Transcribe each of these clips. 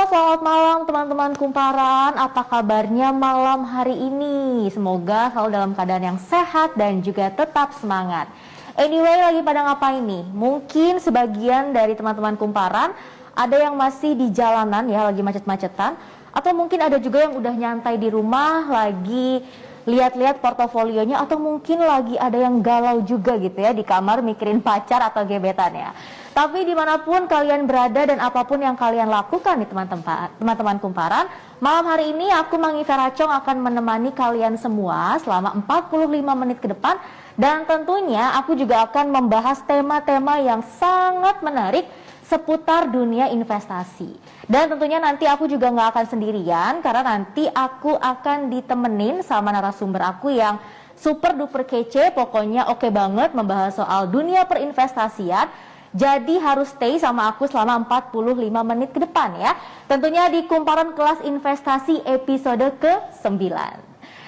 Selamat malam teman-teman kumparan. Apa kabarnya malam hari ini? Semoga selalu dalam keadaan yang sehat dan juga tetap semangat. Anyway, lagi pada ngapain nih? Mungkin sebagian dari teman-teman kumparan ada yang masih di jalanan ya, lagi macet-macetan. Atau mungkin ada juga yang udah nyantai di rumah, lagi lihat-lihat portofolionya, atau mungkin lagi ada yang galau juga gitu ya di kamar mikirin pacar atau gebetannya. Tapi dimanapun kalian berada dan apapun yang kalian lakukan nih teman-teman kumparan, malam hari ini aku Mangi Feracong akan menemani kalian semua selama 45 menit ke depan. Dan tentunya aku juga akan membahas tema-tema yang sangat menarik seputar dunia investasi. Dan tentunya nanti aku juga nggak akan sendirian, karena nanti aku akan ditemenin sama narasumber aku yang super duper kece, pokoknya oke banget membahas soal dunia perinvestasian. Jadi harus stay sama aku selama 45 menit ke depan ya. Tentunya di Kumparan Kelas Investasi episode ke-9.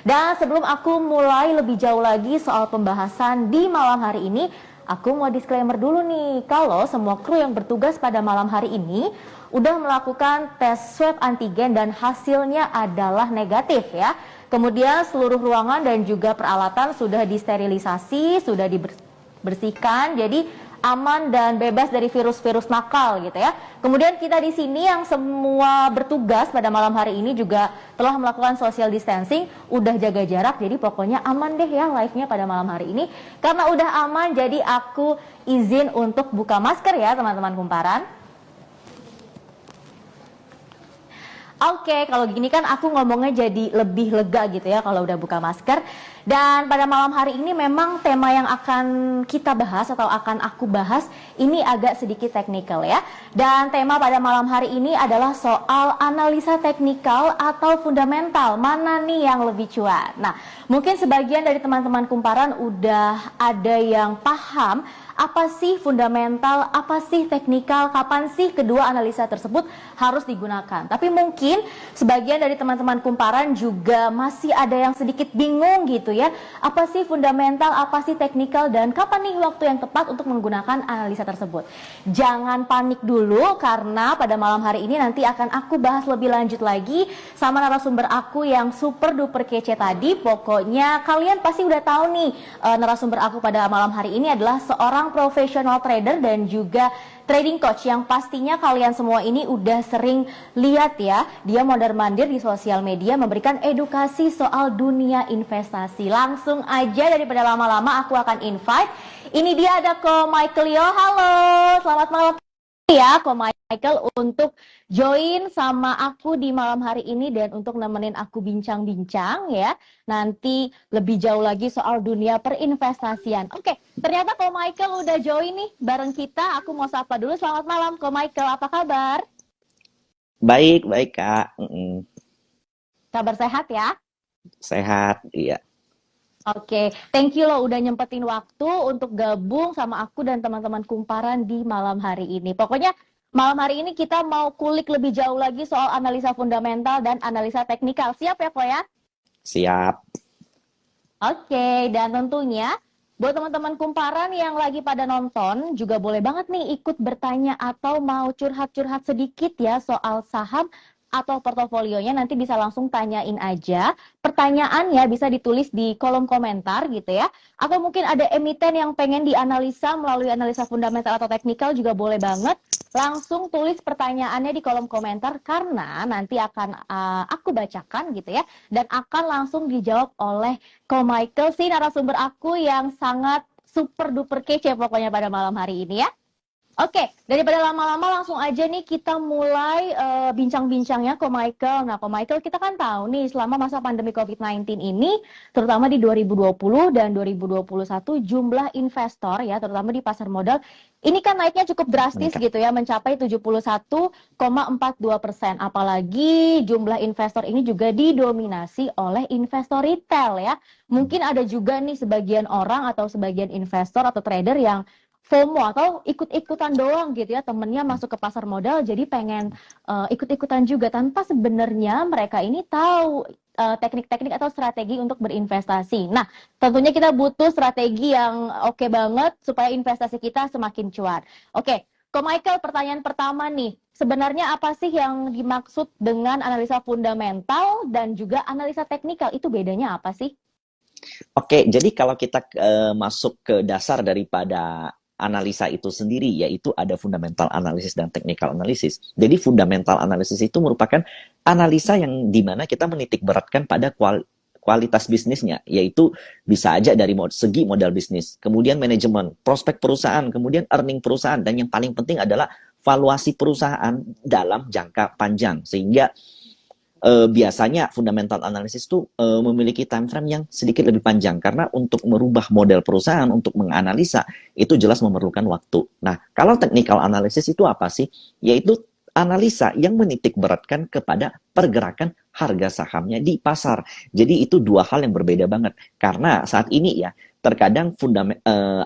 Dan sebelum aku mulai lebih jauh lagi soal pembahasan di malam hari ini, aku mau disclaimer dulu nih, kalau semua kru yang bertugas pada malam hari ini udah melakukan tes swab antigen dan hasilnya adalah negatif ya. Kemudian seluruh ruangan dan juga peralatan sudah disterilisasi, sudah dibersihkan, jadi aman dan bebas dari virus-virus nakal gitu ya. Kemudian kita di sini yang semua bertugas pada malam hari ini juga telah melakukan social distancing, udah jaga jarak, jadi pokoknya aman deh ya live-nya pada malam hari ini. Karena udah aman, jadi aku izin untuk buka masker ya teman-teman kumparan. Oke, kalau gini kan aku ngomongnya jadi lebih lega gitu ya kalau udah buka masker. Dan pada malam hari ini memang tema yang akan kita bahas atau akan aku bahas ini agak sedikit teknikal ya. Dan tema pada malam hari ini adalah soal analisa teknikal atau fundamental. Mana nih yang lebih cuan? Nah, mungkin sebagian dari teman-teman kumparan udah ada yang paham apa sih fundamental, apa sih teknikal, kapan sih kedua analisa tersebut harus digunakan. Tapi mungkin sebagian dari teman-teman kumparan juga masih ada yang sedikit bingung gitu ya. Apa sih fundamental, apa sih teknikal, dan kapan nih waktu yang tepat untuk menggunakan analisa tersebut. Jangan panik dulu, karena pada malam hari ini nanti akan aku bahas lebih lanjut lagi sama narasumber aku yang super duper kece tadi. Pokoknya kalian pasti udah tahu nih, narasumber aku pada malam hari ini adalah seorang profesional trader dan juga trading coach yang pastinya kalian semua ini udah sering lihat ya. Dia mondar-mandir di sosial media memberikan edukasi soal dunia investasi. Langsung aja daripada lama-lama aku akan invite. Ini dia ada Ko Michael Yo. Halo, selamat malam ya Ko Michael untuk join sama aku di malam hari ini dan untuk nemenin aku bincang-bincang ya. Nanti lebih jauh lagi soal dunia perinvestasian. Oke, ternyata Ko Michael udah join nih bareng kita. Aku mau sapa dulu. Selamat malam Ko Michael, apa kabar? Baik, baik Kak. Kabar sehat ya? Sehat, iya. Oke, thank you loh udah nyempetin waktu untuk gabung sama aku dan teman-teman kumparan di malam hari ini. Pokoknya malam hari ini kita mau kulik lebih jauh lagi soal analisa fundamental dan analisa teknikal. Siap ya Ko ya? Siap. Oke, dan tentunya buat teman-teman kumparan yang lagi pada nonton juga boleh banget nih ikut bertanya atau mau curhat-curhat sedikit ya soal saham atau portofolionya, nanti bisa langsung tanyain aja. Pertanyaannya bisa ditulis di kolom komentar gitu ya. Atau mungkin ada emiten yang pengen dianalisa melalui analisa fundamental atau teknikal juga boleh banget. Langsung tulis pertanyaannya di kolom komentar karena nanti akan aku bacakan gitu ya. Dan akan langsung dijawab oleh Ko Michael, si narasumber aku yang sangat super duper kece pokoknya pada malam hari ini ya. Oke, daripada lama-lama langsung aja nih kita mulai bincang-bincangnya Ko Michael. Nah, Ko Michael, kita kan tahu nih selama masa pandemi COVID-19 ini, terutama di 2020 dan 2021, jumlah investor ya, terutama di pasar modal, ini kan naiknya cukup drastis gitu ya, mencapai 71,42%. Apalagi jumlah investor ini juga didominasi oleh investor retail ya. Mungkin ada juga nih sebagian orang atau sebagian investor atau trader yang FOMO atau ikut-ikutan doang gitu ya, temennya masuk ke pasar modal jadi pengen ikut-ikutan juga tanpa sebenarnya mereka ini tahu teknik-teknik atau strategi untuk berinvestasi. Nah, tentunya kita butuh strategi yang oke banget supaya investasi kita semakin cuan. Oke, Ko Michael, pertanyaan pertama nih. Sebenarnya apa sih yang dimaksud dengan analisa fundamental dan juga analisa teknikal? Itu bedanya apa sih? Oke, jadi kalau kita masuk ke dasar daripada analisa itu sendiri, yaitu ada fundamental analysis dan technical analysis. Jadi fundamental analysis itu merupakan analisa yang dimana kita menitik beratkan pada kualitas bisnisnya, yaitu bisa aja dari segi modal bisnis, kemudian manajemen, prospek perusahaan, kemudian earning perusahaan, dan yang paling penting adalah valuasi perusahaan dalam jangka panjang. Sehingga biasanya fundamental analysis itu memiliki time frame yang sedikit lebih panjang karena untuk merubah model perusahaan, untuk menganalisa itu jelas memerlukan waktu. Nah, kalau technical analysis itu apa sih? Yaitu analisa yang menitik beratkan kepada pergerakan harga sahamnya di pasar. Jadi itu dua hal yang berbeda banget karena saat ini ya terkadang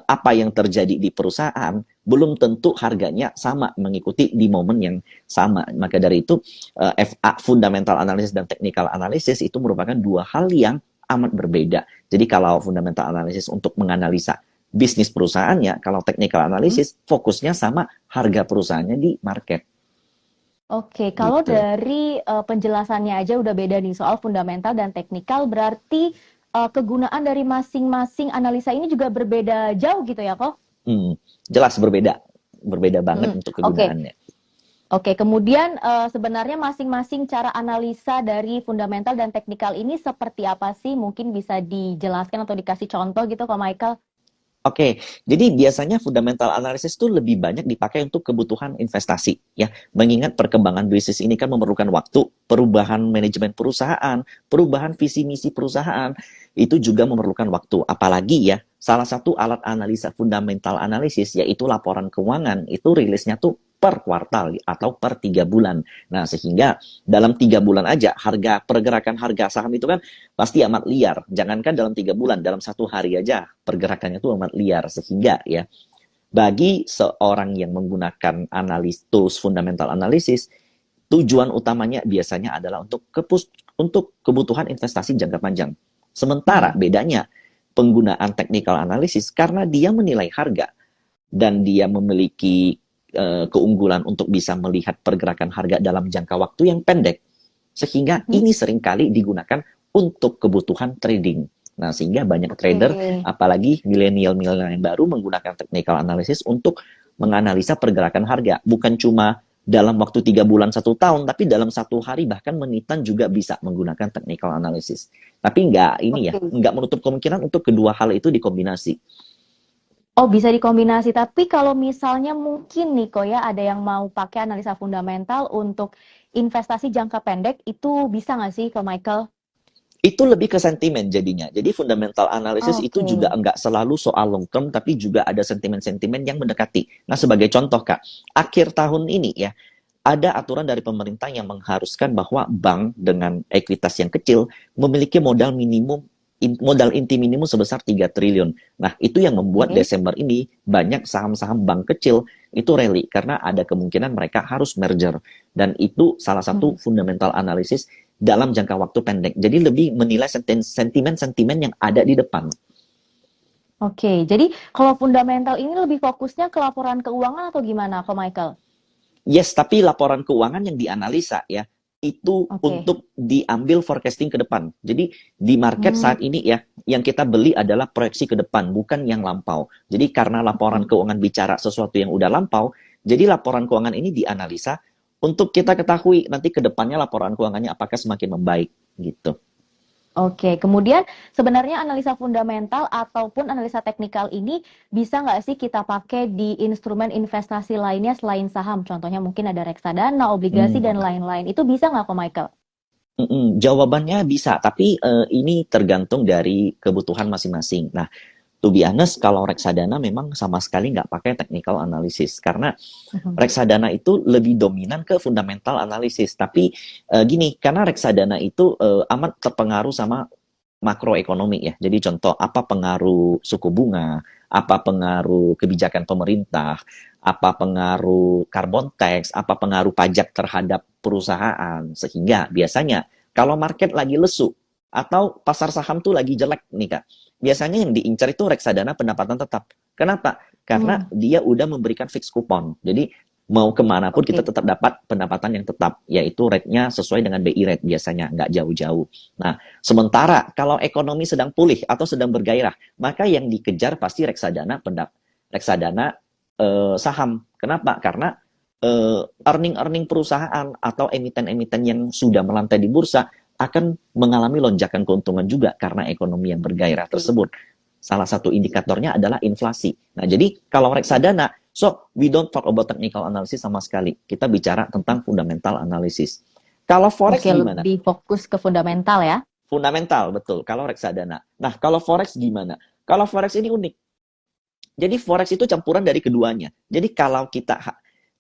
apa yang terjadi di perusahaan belum tentu harganya sama mengikuti di momen yang sama. Maka dari itu fundamental analysis dan technical analysis itu merupakan dua hal yang amat berbeda. Jadi kalau fundamental analysis untuk menganalisa bisnis perusahaannya, kalau technical analysis fokusnya sama harga perusahaannya di market. Oke, kalau Gitu. dari penjelasannya aja udah beda nih soal fundamental dan teknikal, berarti kegunaan dari masing-masing analisa ini juga berbeda jauh gitu ya, kok? Jelas berbeda banget untuk Oke. kegunaannya. Oke, kemudian sebenarnya masing-masing cara analisa dari fundamental dan teknikal ini seperti apa sih? Mungkin bisa dijelaskan atau dikasih contoh gitu, Kak Michael? Oke, jadi biasanya fundamental analysis itu lebih banyak dipakai untuk kebutuhan investasi, ya. Mengingat perkembangan bisnis ini kan memerlukan waktu, perubahan manajemen perusahaan, perubahan visi misi perusahaan, itu juga memerlukan waktu. Apalagi ya, salah satu alat analisa fundamental analysis yaitu laporan keuangan, itu rilisnya tuh per kuartal atau per 3 bulan. Nah, sehingga dalam 3 bulan aja pergerakan harga saham itu kan pasti amat liar. Jangankan dalam 3 bulan, dalam 1 hari aja pergerakannya tuh amat liar. Sehingga ya, bagi seorang yang menggunakan tools fundamental analysis, tujuan utamanya biasanya adalah untuk kebutuhan investasi jangka panjang. Sementara bedanya penggunaan technical analysis karena dia menilai harga dan dia memiliki keunggulan untuk bisa melihat pergerakan harga dalam jangka waktu yang pendek, sehingga ini seringkali digunakan untuk kebutuhan trading. Nah, sehingga banyak trader, apalagi milenial-milenial yang baru menggunakan technical analysis untuk menganalisa pergerakan harga. Bukan cuma dalam waktu 3 bulan 1 tahun, tapi dalam 1 hari bahkan menitan juga bisa menggunakan technical analysis. Tapi nggak menutup kemungkinan untuk kedua hal itu dikombinasi. Oh, bisa dikombinasi. Tapi kalau misalnya mungkin nih, kok ya, ada yang mau pakai analisa fundamental untuk investasi jangka pendek, itu bisa nggak sih, Kak Michael? Itu lebih ke sentimen jadinya. Jadi fundamental analysis itu juga nggak selalu soal long term, tapi juga ada sentimen-sentimen yang mendekati. Nah, sebagai contoh, Kak, akhir tahun ini ya, ada aturan dari pemerintah yang mengharuskan bahwa bank dengan ekuitas yang kecil memiliki modal inti minimum sebesar 3 triliun. Nah, itu yang membuat Desember ini banyak saham-saham bank kecil itu rally karena ada kemungkinan mereka harus merger. Dan itu salah satu fundamental analysis dalam jangka waktu pendek. Jadi lebih menilai sentimen-sentimen yang ada di depan. Oke, jadi kalau fundamental ini lebih fokusnya ke laporan keuangan atau gimana, Kak Michael? Yes, tapi laporan keuangan yang dianalisa ya, itu untuk diambil forecasting ke depan. Jadi di market saat ini ya, yang kita beli adalah proyeksi ke depan, bukan yang lampau. Jadi karena laporan keuangan bicara sesuatu yang udah lampau, jadi laporan keuangan ini dianalisa untuk kita ketahui nanti ke depannya laporan keuangannya apakah semakin membaik gitu. Oke, kemudian sebenarnya analisa fundamental ataupun analisa teknikal ini bisa nggak sih kita pakai di instrumen investasi lainnya selain saham? Contohnya mungkin ada reksadana, obligasi, dan lain-lain. Itu bisa nggak, Kak Michael? Jawabannya bisa, tapi ini tergantung dari kebutuhan masing-masing. Nah, to be honest, kalau reksadana memang sama sekali nggak pakai technical analysis. Karena reksadana itu lebih dominan ke fundamental analysis. Tapi gini, karena reksadana itu amat terpengaruh sama makroekonomi ya. Jadi contoh, apa pengaruh suku bunga, apa pengaruh kebijakan pemerintah, apa pengaruh carbon tax, apa pengaruh pajak terhadap perusahaan. Sehingga biasanya kalau market lagi lesu, atau pasar saham tuh lagi jelek nih Kak, biasanya yang diincar itu reksadana pendapatan tetap. Kenapa? Karena dia udah memberikan fixed coupon. Jadi Mau kemana pun kita Oke. tetap dapat pendapatan yang tetap, yaitu rate-nya sesuai dengan BI rate biasanya, nggak jauh-jauh. Nah, sementara kalau ekonomi sedang pulih atau sedang bergairah, maka yang dikejar pasti reksadana saham. Kenapa? Karena earning perusahaan atau emiten-emiten yang sudah melantai di bursa akan mengalami lonjakan keuntungan juga karena ekonomi yang bergairah tersebut. Salah satu indikatornya adalah inflasi. Nah, jadi kalau reksadana, so we don't talk about technical analysis sama sekali. Kita bicara tentang fundamental analysis. Kalau forex Oke, gimana? lebih fokus ke fundamental ya. Fundamental, betul. Kalau reksadana. Nah, kalau forex gimana? Kalau forex ini unik. Jadi forex itu campuran dari keduanya. Jadi kalau kita,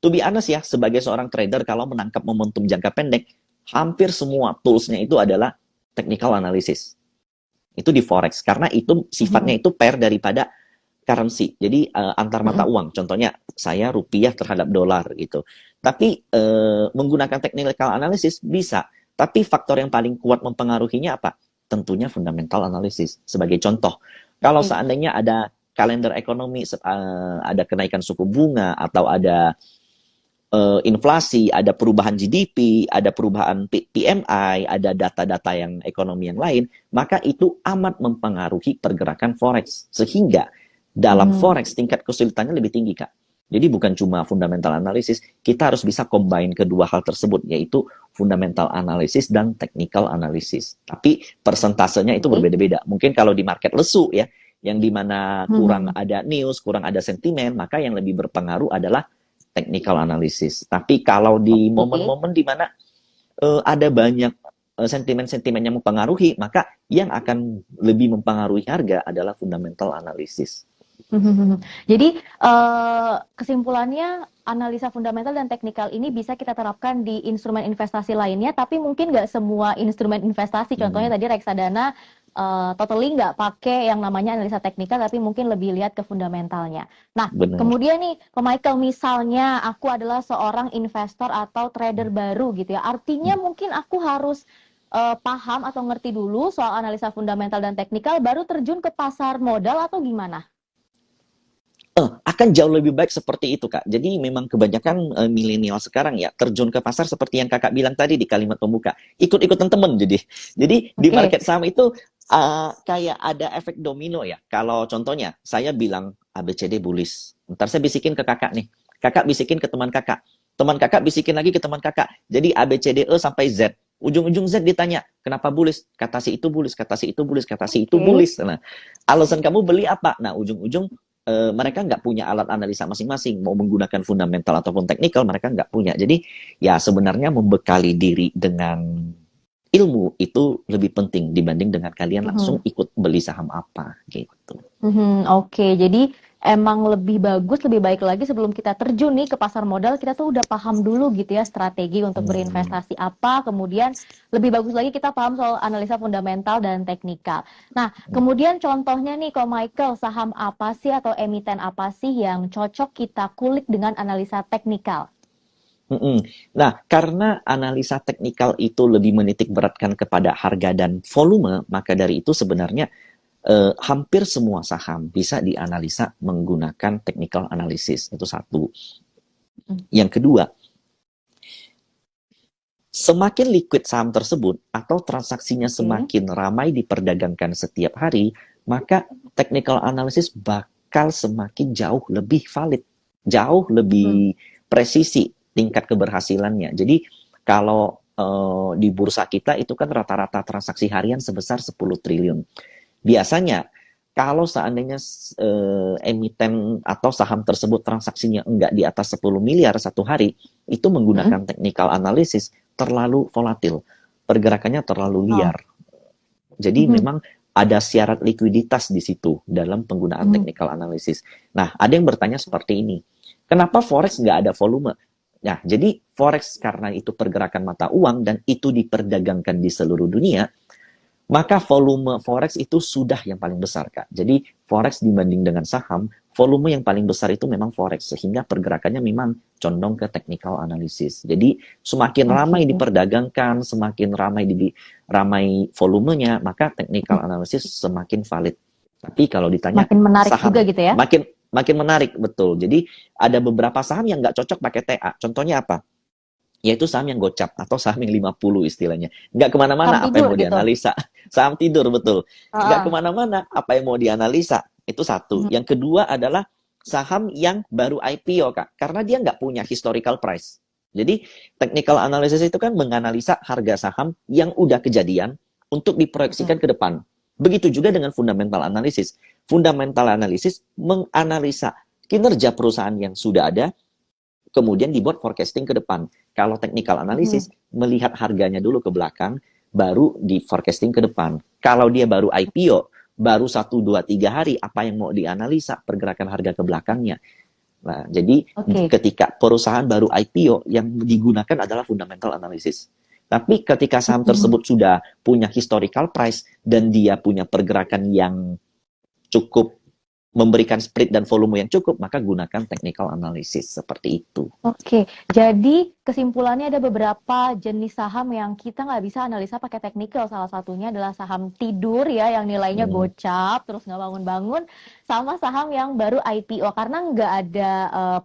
to be honest ya, sebagai seorang trader, kalau menangkap momentum jangka pendek, hampir semua toolsnya itu adalah technical analysis. Itu di forex karena itu sifatnya itu pair daripada currency. Jadi antar mata uang. Contohnya saya rupiah terhadap dolar gitu. Tapi menggunakan technical analysis bisa. Tapi faktor yang paling kuat mempengaruhinya apa? Tentunya fundamental analysis. Sebagai contoh, kalau Oke. seandainya ada kalender ekonomi, ada kenaikan suku bunga atau ada inflasi, ada perubahan GDP, ada perubahan PMI, ada data-data yang ekonomi yang lain, maka itu amat mempengaruhi pergerakan forex. Sehingga dalam forex tingkat kesulitannya lebih tinggi, Kak. Jadi bukan cuma fundamental analysis, kita harus bisa combine kedua hal tersebut, yaitu fundamental analysis dan technical analysis. Tapi persentasenya itu Oke. berbeda-beda. Mungkin kalau di market lesu ya, yang dimana kurang ada news, kurang ada sentimen, maka yang lebih berpengaruh adalah technical analysis. Tapi kalau di Oke. momen-momen di mana ada banyak sentimen-sentimen yang mempengaruhi, maka yang akan lebih mempengaruhi harga adalah fundamental analysis. Jadi kesimpulannya analisa fundamental dan teknikal ini bisa kita terapkan di instrumen investasi lainnya, tapi mungkin nggak semua instrumen investasi. Contohnya tadi reksadana totally nggak pakai yang namanya analisa teknikal, tapi mungkin lebih lihat ke fundamentalnya. Nah, Benar. kemudian nih, Pak Michael, misalnya aku adalah seorang investor atau trader baru gitu ya, artinya mungkin aku harus paham atau ngerti dulu soal analisa fundamental dan teknikal, baru terjun ke pasar modal atau gimana? Akan jauh lebih baik seperti itu, Kak. Jadi memang kebanyakan milenial sekarang ya terjun ke pasar seperti yang Kakak bilang tadi di kalimat pembuka, ikut-ikutan temen. Jadi di Oke. market saham itu kayak ada efek domino ya. Kalau contohnya saya bilang ABCD bullish, ntar saya bisikin ke kakak nih, kakak bisikin ke teman kakak bisikin lagi ke teman kakak. Jadi ABCDE sampai Z. Ujung-ujung Z ditanya, kenapa bullish? Kata si itu bullish, kata si itu bullish, kata si itu Oke. bullish. Nah, alasan kamu beli apa? Nah, ujung-ujung mereka nggak punya alat analisa masing-masing, mau menggunakan fundamental ataupun teknikal mereka nggak punya. Jadi ya sebenarnya membekali diri dengan ilmu itu lebih penting dibanding dengan kalian langsung ikut beli saham apa gitu. Oke, jadi emang lebih bagus, lebih baik lagi sebelum kita terjun nih ke pasar modal, kita tuh udah paham dulu gitu ya strategi untuk berinvestasi apa, kemudian lebih bagus lagi kita paham soal analisa fundamental dan teknikal. Nah, kemudian contohnya nih, Ko Michael, saham apa sih atau emiten apa sih yang cocok kita kulik dengan analisa teknikal? Nah, karena analisa teknikal itu lebih menitik beratkan kepada harga dan volume, maka dari itu sebenarnya hampir semua saham bisa dianalisa menggunakan technical analysis. Itu satu. Yang kedua, semakin liquid saham tersebut atau transaksinya semakin ramai diperdagangkan setiap hari, maka technical analysis bakal semakin jauh lebih valid, jauh lebih presisi tingkat keberhasilannya. Jadi kalau di bursa kita itu kan rata-rata transaksi harian sebesar 10 triliun. Biasanya kalau seandainya emiten atau saham tersebut transaksinya enggak di atas 10 miliar satu hari, itu menggunakan technical analysis terlalu volatil. Pergerakannya terlalu liar. Jadi memang ada syarat likuiditas di situ dalam penggunaan technical analysis. Nah, ada yang bertanya seperti ini. Kenapa forex nggak ada volume? Nah, jadi forex karena itu pergerakan mata uang dan itu diperdagangkan di seluruh dunia, maka volume forex itu sudah yang paling besar, Kak. Jadi forex dibanding dengan saham, volume yang paling besar itu memang forex, sehingga pergerakannya memang condong ke technical analysis. Jadi semakin ramai diperdagangkan, semakin ramai volumenya, maka technical analysis semakin valid. Tapi kalau ditanya Makin menarik saham, juga gitu ya? makin menarik, betul. Jadi ada beberapa saham yang nggak cocok pakai TA. Contohnya apa? Yaitu saham yang gocap atau saham yang 50 istilahnya. Nggak Saham kemana-mana apa yang tidur mau gitu. dianalisa. Saham tidur, betul. Nggak Heeh. kemana-mana apa yang mau dianalisa. Itu satu. Mhm. Yang kedua adalah saham yang baru IPO, Kak. Karena dia nggak punya historical price. Jadi, technical analysis itu kan menganalisa harga saham yang udah kejadian untuk diproyeksikan ke depan. Begitu juga dengan fundamental analysis. Fundamental analysis menganalisa kinerja perusahaan yang sudah ada, kemudian dibuat forecasting ke depan. Kalau technical analysis, melihat harganya dulu ke belakang, baru di forecasting ke depan. Kalau dia baru IPO, baru 1, 2, 3 hari, apa yang mau dianalisa pergerakan harga ke belakangnya. Nah, jadi Oke. ketika perusahaan baru IPO, yang digunakan adalah fundamental analysis. Tapi ketika saham tersebut sudah punya historical price, dan dia punya pergerakan yang cukup memberikan spread dan volume yang cukup, maka gunakan technical analysis seperti itu. Oke, jadi kesimpulannya ada beberapa jenis saham yang kita nggak bisa analisa pakai teknikal. Salah satunya adalah saham tidur ya, yang nilainya gocap, terus nggak bangun-bangun, sama saham yang baru IPO karena nggak ada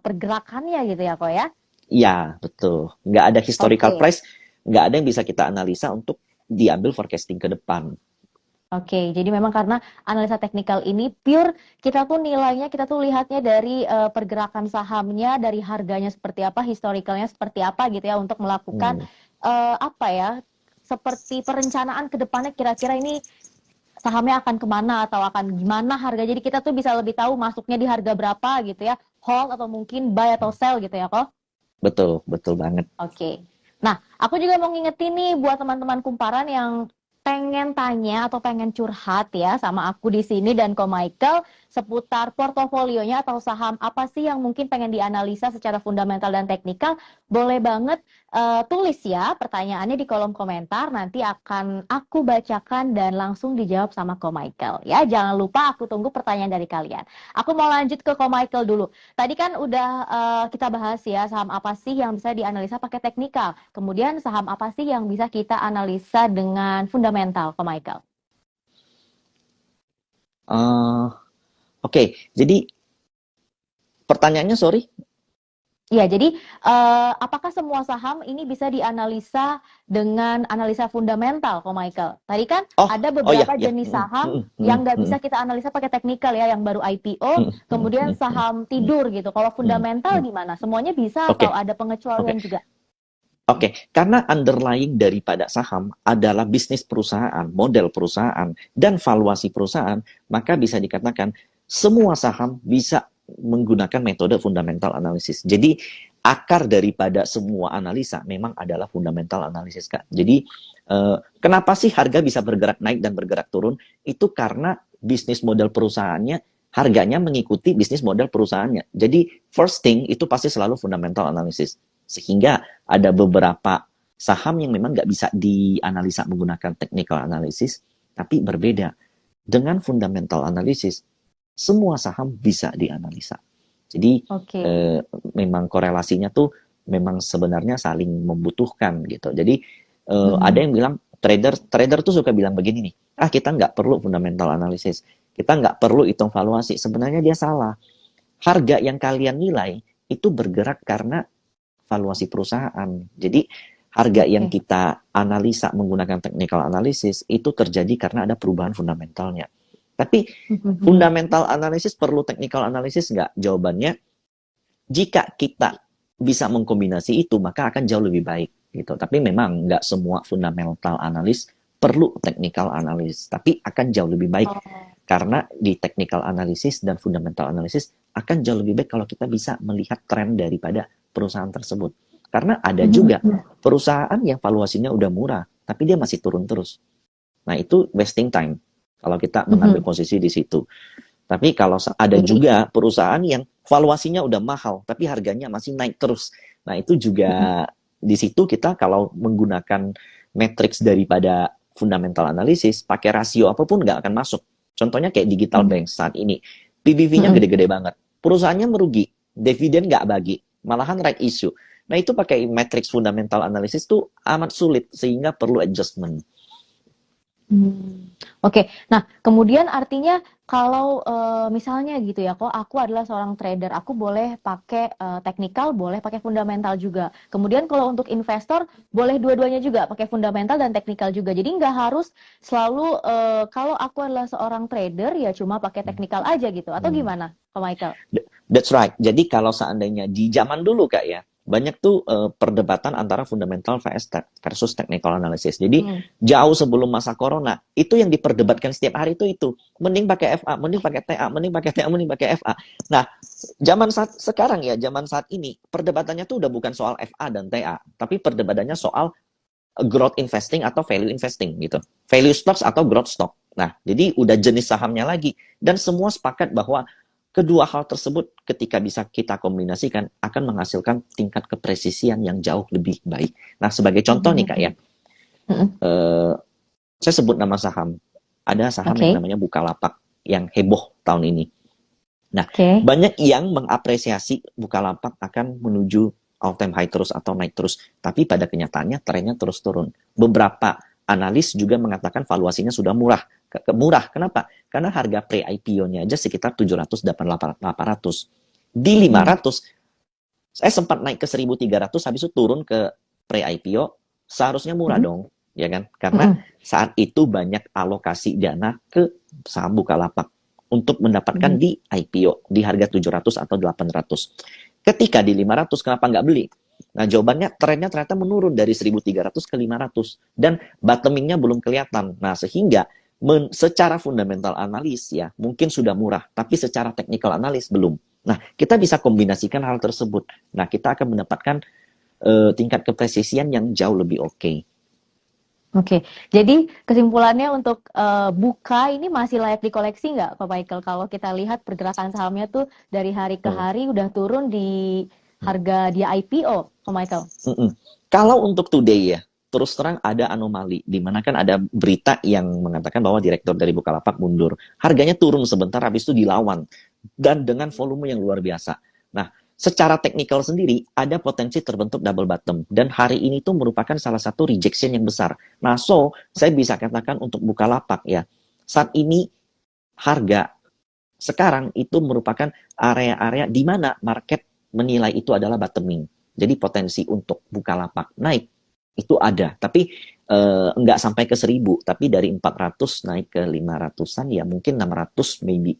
pergerakannya gitu ya, kok ya? Ya, betul. Nggak ada historical Oke. price, nggak ada yang bisa kita analisa untuk diambil forecasting ke depan. Oke, jadi memang karena analisa teknikal ini pure kita tuh nilainya kita tuh lihatnya dari pergerakan sahamnya, dari harganya seperti apa, historicalnya seperti apa gitu ya untuk melakukan apa ya, seperti perencanaan ke depannya kira-kira ini sahamnya akan kemana atau akan gimana harga. Jadi kita tuh bisa lebih tahu masuknya di harga berapa gitu ya, hold atau mungkin buy atau sell gitu ya kok. Betul, betul banget. Oke. Nah, aku juga mau ngingetin nih buat teman-teman kumparan yang pengen tanya atau pengen curhat ya sama aku di sini dan Ko Michael seputar portofolionya atau saham apa sih yang mungkin pengen dianalisa secara fundamental dan teknikal, boleh banget tulis ya pertanyaannya di kolom komentar, nanti akan aku bacakan dan langsung dijawab sama Ko Michael ya. Jangan lupa aku tunggu pertanyaan dari kalian. Aku mau lanjut ke Ko Michael dulu. Tadi kan udah kita bahas ya saham apa sih yang bisa dianalisa pakai teknikal. Kemudian saham apa sih yang bisa kita analisa dengan fundamental, Ko Michael? Oke, jadi pertanyaannya, sorry. Ya, jadi apakah semua saham ini bisa dianalisa dengan analisa fundamental, Ko Michael? Tadi kan ada Ya, beberapa ya. jenis saham yang nggak bisa kita analisa pakai teknikal ya, yang baru IPO, kemudian saham tidur gitu. Kalau fundamental gimana? Semuanya bisa Oke, atau ada pengecualian juga? Oke, karena underlying daripada saham adalah bisnis perusahaan, model perusahaan, dan valuasi perusahaan, maka bisa dikatakan semua saham bisa menggunakan metode fundamental analysis. Jadi, akar daripada semua analisa memang adalah fundamental analysis, Kak. Jadi, kenapa sih harga bisa bergerak naik dan bergerak turun? Itu karena bisnis model perusahaannya, harganya mengikuti bisnis model perusahaannya. Jadi, first thing itu pasti selalu fundamental analysis. Sehingga ada beberapa saham yang memang nggak bisa dianalisa menggunakan technical analysis, tapi berbeda. Dengan fundamental analysis, semua saham bisa dianalisa. Jadi memang korelasinya tuh memang sebenarnya saling membutuhkan gitu. Jadi ada yang bilang trader tuh suka bilang begini nih, kita nggak perlu fundamental analysis, kita nggak perlu hitung valuasi. Sebenarnya dia salah. Harga yang kalian nilai itu bergerak karena valuasi perusahaan. Jadi harga yang kita analisa menggunakan technical analysis itu terjadi karena ada perubahan fundamentalnya. Tapi fundamental analysis perlu technical analysis nggak? Jawabannya, jika kita bisa mengkombinasi itu, maka akan jauh lebih baik. Gitu. Tapi memang nggak semua fundamental analysis perlu technical analysis, tapi akan jauh lebih baik. Karena di technical analysis dan fundamental analysis akan jauh lebih baik kalau kita bisa melihat tren daripada perusahaan tersebut. Karena ada juga perusahaan yang valuasinya udah murah, tapi dia masih turun terus. Nah, itu wasting time kalau kita mengambil posisi di situ. Tapi kalau ada juga perusahaan yang valuasinya udah mahal, tapi harganya masih naik terus. Nah, itu juga di situ kita kalau menggunakan matriks daripada fundamental analysis, pakai rasio apapun nggak akan masuk. Contohnya kayak digital bank saat ini. PBV-nya gede-gede banget. Perusahaannya merugi, dividen nggak bagi, malahan right issue. Nah, itu pakai matrix fundamental analysis tuh amat sulit, sehingga perlu adjustment. Oke. Nah, kemudian artinya kalau misalnya gitu ya, kok aku adalah seorang trader, aku boleh pakai teknikal, boleh pakai fundamental juga. Kemudian kalau untuk investor, boleh dua-duanya juga, pakai fundamental dan teknikal juga. Jadi nggak harus selalu kalau aku adalah seorang trader ya cuma pakai teknikal aja gitu. Atau Hmm. gimana, Pak Michael? That's right. Jadi kalau seandainya di zaman dulu Kak ya, banyak tuh perdebatan antara fundamental versus technical analysis. Jadi Hmm. jauh sebelum masa corona, itu yang diperdebatkan setiap hari itu. Mending pakai FA, mending pakai TA, mending pakai TA, mending pakai FA. Nah, zaman saat sekarang ya, zaman saat ini, perdebatannya tuh udah bukan soal FA dan TA, tapi perdebatannya soal growth investing atau value investing gitu. Value stocks atau growth stock. Nah, jadi udah jenis sahamnya lagi. Dan semua sepakat bahwa kedua hal tersebut ketika bisa kita kombinasikan akan menghasilkan tingkat kepresisian yang jauh lebih baik. Nah, sebagai contoh nih Kak ya, saya sebut nama saham. Ada saham yang Oke. namanya Bukalapak yang heboh tahun ini. Nah, Oke. banyak yang mengapresiasi Bukalapak akan menuju all time high terus atau naik terus. Tapi pada kenyataannya trennya terus turun. Beberapa analis juga mengatakan valuasinya sudah murah. Murah, kenapa? Karena harga pre-IPO-nya aja sekitar 700-800. Di 500, saya sempat naik ke 1.300, habis itu turun ke pre-IPO, seharusnya murah dong. Ya kan? Karena saat itu banyak alokasi dana ke saham Bukalapak untuk mendapatkan di IPO di harga 700 atau 800. Ketika di 500, kenapa nggak beli? Nah, jawabannya trennya ternyata menurun dari 1.300 ke 500 dan bottomingnya belum kelihatan. Nah, sehingga secara fundamental analis ya mungkin sudah murah, tapi secara technical analis belum. Nah, kita bisa kombinasikan hal tersebut. Nah, kita akan mendapatkan tingkat kepresisian yang jauh lebih oke. Oke, jadi kesimpulannya untuk Buka ini masih layak dikoleksi nggak, Pak Michael? Kalau kita lihat pergerakan sahamnya tuh dari hari ke Hmm. hari udah turun di harga dia IPO, Pak Michael. Kalau untuk today ya, terus terang ada anomali, di mana kan ada berita yang mengatakan bahwa direktur dari Bukalapak mundur. Harganya turun sebentar, habis itu dilawan. Dan dengan volume yang luar biasa. Nah, secara teknikal sendiri, ada potensi terbentuk double bottom. Dan hari ini tuh merupakan salah satu rejection yang besar. Nah, so, saya bisa katakan untuk Bukalapak ya, saat ini harga sekarang itu merupakan area-area di mana market menilai itu adalah bottoming. Jadi potensi untuk Bukalapak naik itu ada, tapi enggak sampai ke 1.000, tapi dari 400 naik ke 500-an ya mungkin 600 maybe.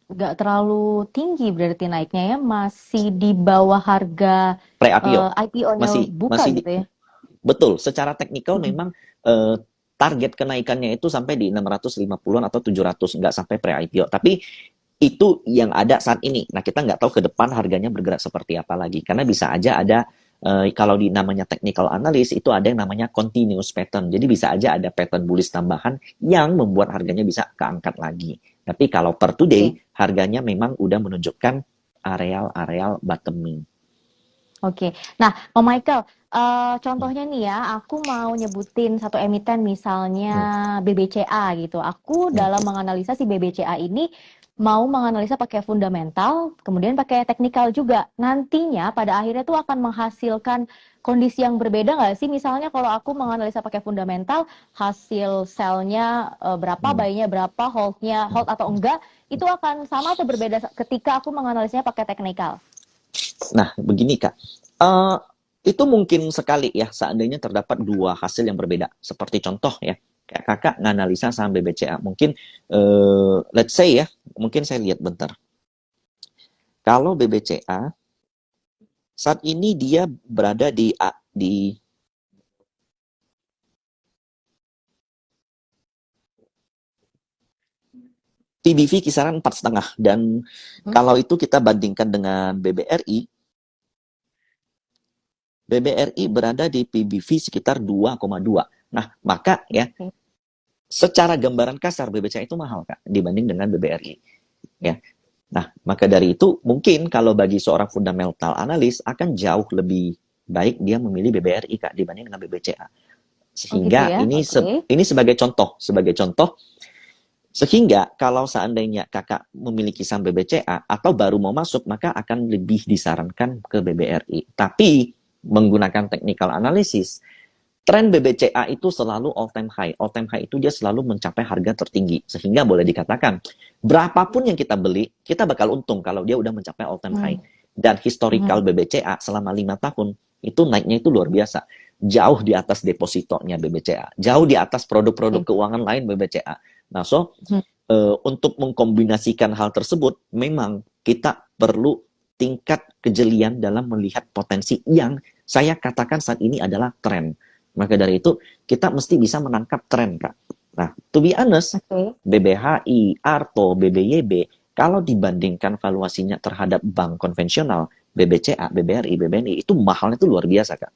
Nggak terlalu tinggi berarti naiknya ya, masih di bawah harga Pre-IPO IPO-nya masih Buka masih gitu ya. betul, secara teknikal Mm-mm. memang target kenaikannya itu sampai di 650-an atau 700, enggak sampai pre-IPO. Tapi itu yang ada saat ini. Nah, kita nggak tahu ke depan harganya bergerak seperti apa lagi. Karena bisa aja ada, kalau di namanya technical analysis, itu ada yang namanya continuous pattern. Jadi bisa aja ada pattern bullish tambahan yang membuat harganya bisa keangkat lagi. Tapi kalau per today, Oke. harganya memang udah menunjukkan areal-areal bottoming. Oke. Nah, Pak Michael, contohnya nih ya, aku mau nyebutin satu emiten misalnya Hmm, BBCA gitu. Aku hmm, dalam menganalisa si BBCA ini mau menganalisa pakai fundamental, kemudian pakai teknikal juga. Nantinya pada akhirnya tuh akan menghasilkan kondisi yang berbeda nggak sih? Misalnya kalau aku menganalisa pakai fundamental, hasil sell-nya berapa, hmm, buy-nya berapa, hold-nya hmm. hold atau enggak, itu akan sama atau berbeda ketika aku menganalisanya pakai teknikal? Nah, begini Kak. Eh, itu mungkin sekali ya seandainya terdapat dua hasil yang berbeda. Seperti contoh ya, kayak kakak nganalisa saham BBCA. Mungkin, let's say ya, mungkin saya lihat bentar. Kalau BBCA, saat ini dia berada di PBV kisaran 4,5. Dan Hmm? kalau itu kita bandingkan dengan BBRI berada di PBV sekitar 2,2. Nah, maka ya, Oke. secara gambaran kasar BBCA itu mahal Kak dibanding dengan BBRI ya. Nah, maka dari itu mungkin kalau bagi seorang fundamental analis akan jauh lebih baik dia memilih BBRI Kak dibanding dengan BBCA. Oh gitu Sehingga ya, oke. ini sebagai contoh sehingga kalau seandainya Kakak memiliki saham BBCA atau baru mau masuk maka akan lebih disarankan ke BBRI. Tapi menggunakan technical analysis Tren BBCA itu selalu all time high. All time high itu dia selalu mencapai harga tertinggi. Sehingga boleh dikatakan, berapapun yang kita beli, kita bakal untung kalau dia udah mencapai all time high. Dan historical BBCA selama 5 tahun, itu naiknya itu luar biasa. Jauh di atas depositonya BBCA. Jauh di atas produk-produk keuangan lain BBCA. Nah, untuk mengkombinasikan hal tersebut, memang kita perlu tingkat kejelian dalam melihat potensi yang saya katakan saat ini adalah tren. Maka dari itu, kita mesti bisa menangkap tren, Kak. Nah, to be honest, BBHI, ARTO, BBYB, kalau dibandingkan valuasinya terhadap bank konvensional, BBCA, BBRI, BBNI, itu mahalnya itu luar biasa, Kak.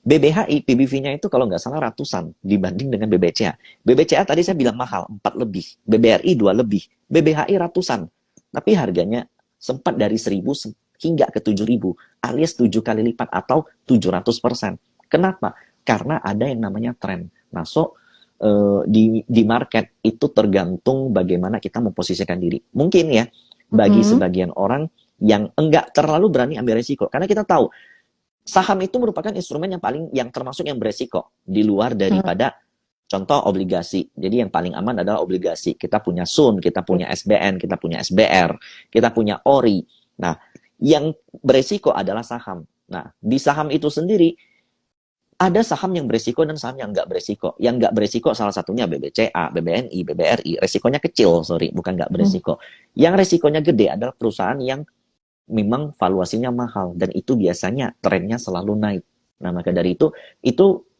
BBHI, PBV-nya itu kalau nggak salah ratusan dibanding dengan BBCA. BBCA tadi saya bilang mahal, 4 lebih. BBRI 2 lebih. BBHI ratusan. Tapi harganya sempat dari 1.000 hingga ke 7.000, alias 7 kali lipat atau 700%. Kenapa? Karena ada yang namanya tren. Nah, di market itu tergantung bagaimana kita memposisikan diri. Mungkin ya, bagi sebagian orang yang enggak terlalu berani ambil resiko. Karena kita tahu, saham itu merupakan instrumen yang termasuk yang beresiko. Di luar daripada contoh obligasi. Jadi yang paling aman adalah obligasi. Kita punya SUN, kita punya SBN, kita punya SBR, kita punya ORI. Nah, yang beresiko adalah saham. Nah, di saham itu sendiri, ada saham yang beresiko dan saham yang nggak beresiko. Yang nggak beresiko salah satunya BBCA, BBNI, BBRI. Resikonya kecil, bukan nggak beresiko. Yang resikonya gede adalah perusahaan yang memang valuasinya mahal. Dan itu biasanya trennya selalu naik. Nah, maka dari itu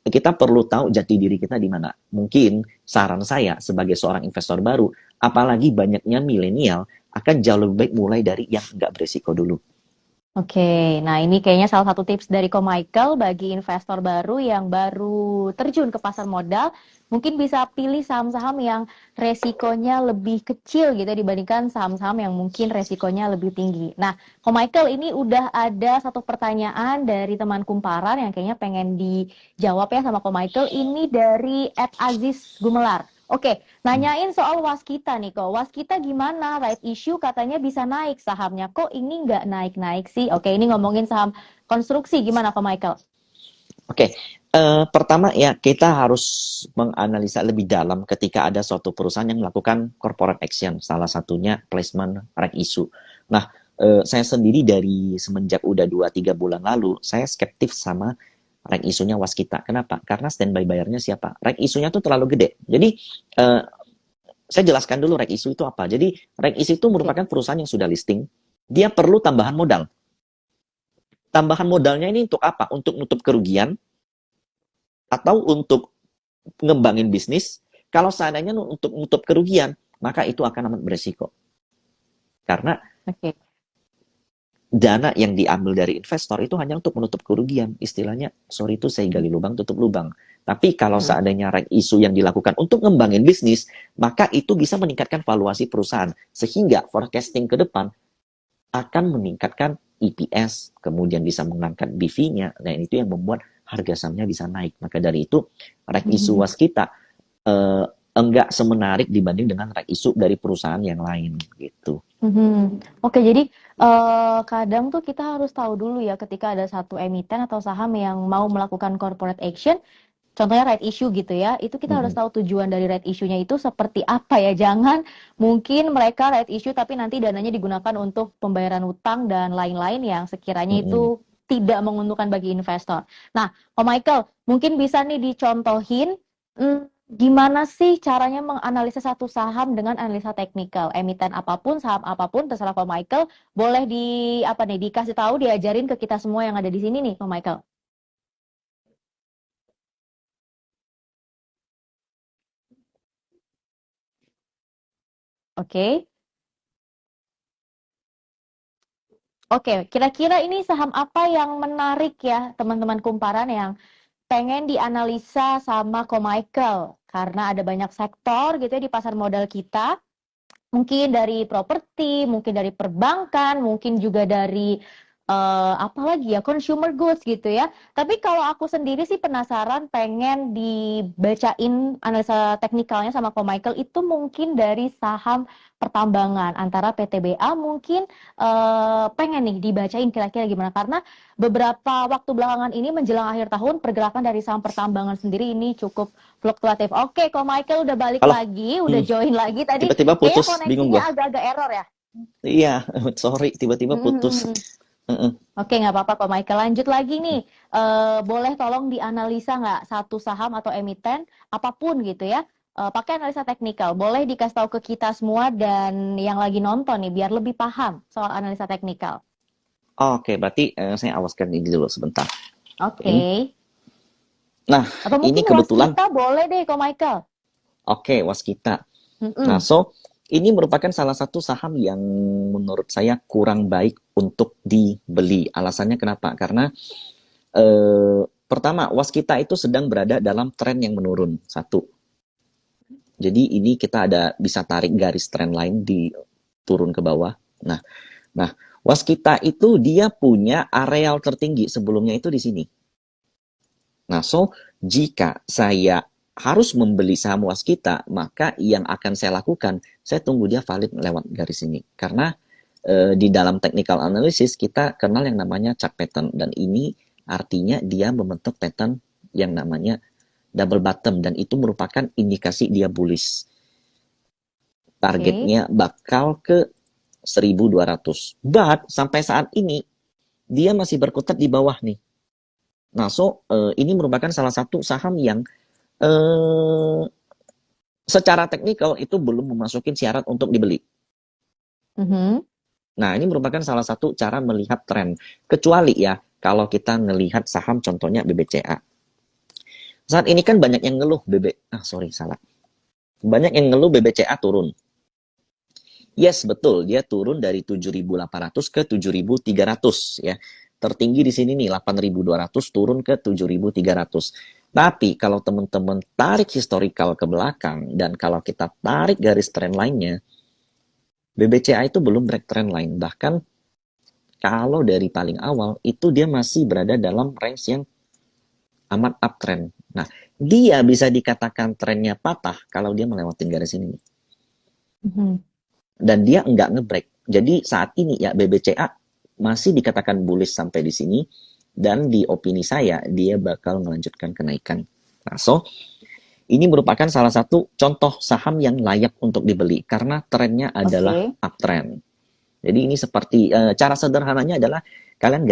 kita perlu tahu jati diri kita di mana. Mungkin saran saya sebagai seorang investor baru, apalagi banyaknya milenial, akan jauh lebih baik mulai dari yang nggak beresiko dulu. Oke, nah ini kayaknya salah satu tips dari Ko Michael bagi investor baru yang baru terjun ke pasar modal, mungkin bisa pilih saham-saham yang resikonya lebih kecil gitu dibandingkan saham-saham yang mungkin resikonya lebih tinggi. Nah, Ko Michael, ini udah ada satu pertanyaan dari teman kumparan yang kayaknya pengen dijawab ya sama Ko Michael. Ini dari @Aziz Gumelar. Oke, nanyain soal Waskita nih kok. Waskita gimana? Right issue katanya bisa naik sahamnya. Kok ini nggak naik-naik sih? Oke, ini ngomongin saham konstruksi. Gimana Pak Michael? Oke, pertama ya kita harus menganalisa lebih dalam ketika ada suatu perusahaan yang melakukan corporate action. Salah satunya placement right issue. Nah, saya sendiri dari semenjak udah 2-3 bulan lalu, saya skeptif sama right isunya Waskita. Kenapa? Karena standby bayarnya siapa? Right isunya tuh terlalu gede. Jadi, saya jelaskan dulu right issue itu apa. Jadi, right issue itu merupakan perusahaan yang sudah listing. Dia perlu tambahan modal. Tambahan modalnya ini untuk apa? Untuk nutup kerugian atau untuk ngembangin bisnis. Kalau seandainya untuk nutup kerugian, maka itu akan amat beresiko. Karena dana yang diambil dari investor itu hanya untuk menutup kerugian. Istilahnya, sorry itu saya gali lubang, tutup lubang. Tapi kalau seandainya right issue yang dilakukan untuk ngembangin bisnis, maka itu bisa meningkatkan valuasi perusahaan. Sehingga forecasting ke depan akan meningkatkan EPS, kemudian bisa mengangkat BV-nya. Nah, itu yang membuat harga sahamnya bisa naik. Maka dari itu, right issue Waskita enggak semenarik dibanding dengan right issue dari perusahaan yang lain gitu. Oke, jadi kadang tuh kita harus tahu dulu ya ketika ada satu emiten atau saham yang mau melakukan corporate action, contohnya right issue gitu ya, itu kita harus tahu tujuan dari right issue-nya itu seperti apa ya. Jangan mungkin mereka right issue tapi nanti dananya digunakan untuk pembayaran utang dan lain-lain yang sekiranya itu tidak menguntungkan bagi investor. Nah, Ko Michael, mungkin bisa nih dicontohin gimana sih caranya menganalisa satu saham dengan analisa teknikal, emiten apapun, saham apapun, terserah Ko Michael, boleh dikasih tahu, diajarin ke kita semua yang ada di sini nih, Ko Michael. Oke. Oke, kira-kira ini saham apa yang menarik ya teman-teman kumparan yang pengen dianalisa sama Ko Michael? Karena ada banyak sektor gitu ya di pasar modal kita. Mungkin dari properti, mungkin dari perbankan, mungkin juga dari apalagi ya consumer goods gitu ya. Tapi kalau aku sendiri sih penasaran pengen dibacain analisa teknikalnya sama Ko Michael itu mungkin dari saham pertambangan antara PTBA mungkin pengen nih dibacain kira-kira gimana karena beberapa waktu belakangan ini menjelang akhir tahun pergerakan dari saham pertambangan sendiri ini cukup fluktuatif. Oke, Ko Michael udah balik Halo. lagi, udah join lagi tadi. Tiba-tiba Kayaknya putus, bingung koneksinya gua. agak-agak error ya. Iya, sorry, tiba-tiba putus. Mhm. Heeh. Oke, nggak apa-apa kok Michael. Lanjut lagi nih. Boleh tolong dianalisa nggak satu saham atau emiten apapun gitu ya. Pakai analisa teknikal. Boleh dikasih tahu ke kita semua dan yang lagi nonton nih biar lebih paham soal analisa teknikal. Oke, berarti saya awaskan ini dulu sebentar. Oke. Ini. Nah, Atau ini mungkin kebetulan, waskita boleh deh kok Michael. oke, waskita. Nah, Mm-mm. so ini merupakan salah satu saham yang menurut saya kurang baik untuk dibeli. Alasannya kenapa? Karena pertama, waskita itu sedang berada dalam tren yang menurun. Satu. Jadi ini kita ada bisa tarik garis trend line di turun ke bawah. Nah, nah, waskita itu dia punya areal tertinggi sebelumnya itu di sini. Nah, so jika saya harus membeli saham waskita, maka yang akan saya lakukan, saya tunggu dia valid lewat garis ini. Karena di dalam technical analysis kita kenal yang namanya chart pattern dan ini artinya dia membentuk pattern yang namanya double bottom dan itu merupakan indikasi dia bullish. Oke. Targetnya bakal ke 1200. But sampai saat ini dia masih berkutat di bawah nih. Nah, so ini merupakan salah satu saham yang eh, secara teknikal itu belum memasukin syarat untuk dibeli. Mhm. Nah, ini merupakan salah satu cara melihat tren. Kecuali ya, kalau kita melihat saham contohnya BBCA. Saat ini kan banyak yang ngeluh salah. Banyak yang ngeluh BBCA turun. Yes, betul. Dia turun dari 7.800 ke 7.300 ya. Tertinggi di sini nih 8.200 turun ke 7.300. Tapi kalau teman-teman tarik historical ke belakang dan kalau kita tarik garis trend lainnya, BBCA itu belum break trend line. Bahkan kalau dari paling awal itu dia masih berada dalam range yang amat uptrend. Nah, dia bisa dikatakan trennya patah kalau dia melewatin garis ini. Mhm. Dan dia enggak ngebreak. Jadi saat ini ya BBCA masih dikatakan bullish sampai di sini dan di opini saya dia bakal melanjutkan kenaikan. Nah, so ini merupakan salah satu contoh saham yang layak untuk dibeli karena trennya adalah Oke. uptrend. Jadi ini seperti cara sederhananya adalah kalian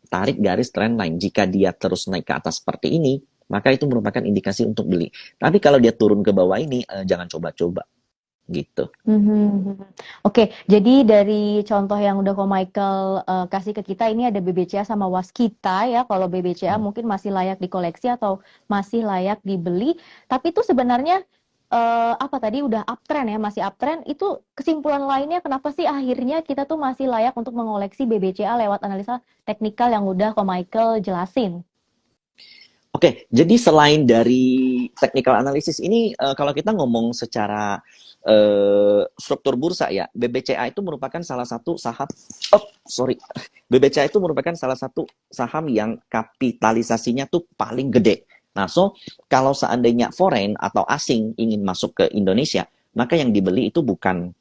tarik garis trend line. Jika dia terus naik ke atas seperti ini, maka itu merupakan indikasi untuk beli. Tapi kalau dia turun ke bawah ini, jangan coba-coba gitu. Mhm. Oke, jadi dari contoh yang udah Ko Michael kasih ke kita ini ada BBCA sama Waskita ya. Kalau BBCA Hmm. mungkin masih layak dikoleksi atau masih layak dibeli. Tapi itu sebenarnya apa tadi udah uptrend ya, masih uptrend. Itu kesimpulan lainnya kenapa sih akhirnya kita tuh masih layak untuk mengoleksi BBCA lewat analisa teknikal yang udah Ko Michael jelasin? Oke, jadi selain dari technical analysis ini, kalau kita ngomong secara struktur bursa ya, BBCA itu merupakan salah satu saham, BBCA itu merupakan salah satu saham yang kapitalisasinya tuh paling gede. Nah, so kalau seandainya foreign atau asing ingin masuk ke Indonesia, maka yang dibeli itu bukan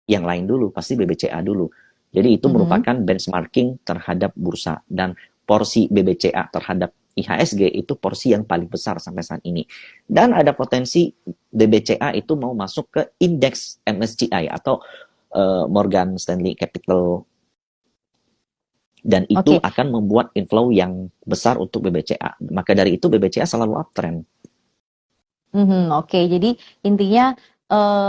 yang lain dulu, pasti BBCA dulu. Jadi itu Mhm. merupakan benchmarking terhadap bursa dan porsi BBCA terhadap IHSG itu porsi yang paling besar sampai saat ini. Dan ada potensi BBCA itu mau masuk ke indeks MSCI atau Morgan Stanley Capital dan itu Oke. akan membuat inflow yang besar untuk BBCA. Maka dari itu BBCA selalu uptrend. Oke, jadi intinya